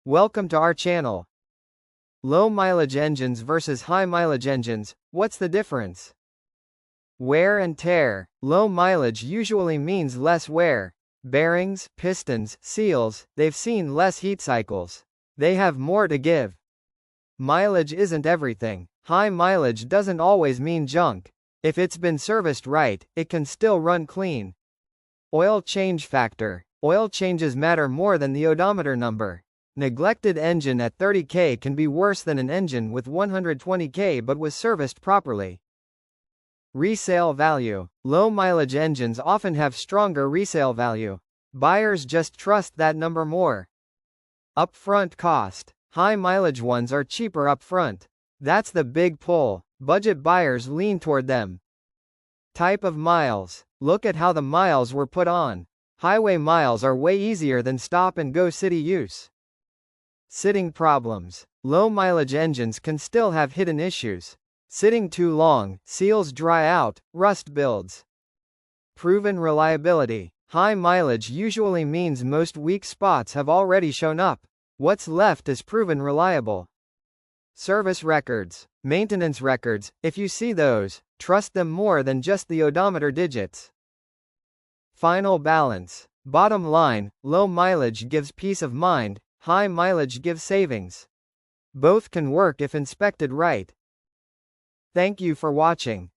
Welcome to our channel. Low mileage engines versus high mileage engines, what's the difference? Wear and tear. Low mileage usually means less wear. Bearings, pistons, seals, they've seen less heat cycles. They have more to give. Mileage isn't everything. High mileage doesn't always mean junk. If it's been serviced right, it can still run clean. Oil change factor. Oil changes matter more than the odometer number. Neglected engine at 30k can be worse than an engine with 120k but was serviced properly. Resale value. Low mileage engines often have stronger resale value. Buyers just trust that number more. Upfront cost. High mileage ones are cheaper upfront. That's the big pull. Budget buyers lean toward them. Type of miles. Look at how the miles were put on. Highway miles are way easier than stop-and-go city use. Sitting problems. Low mileage engines can still have hidden issues. Sitting too long, seals dry out, rust builds. Proven reliability. High mileage usually means most weak spots have already shown up. What's left is proven reliable. Service records. Maintenance records, if you see those, trust them more than just the odometer digits. Final balance. Bottom line, low mileage gives peace of mind, high mileage gives savings. Both can work if inspected right. Thank you for watching.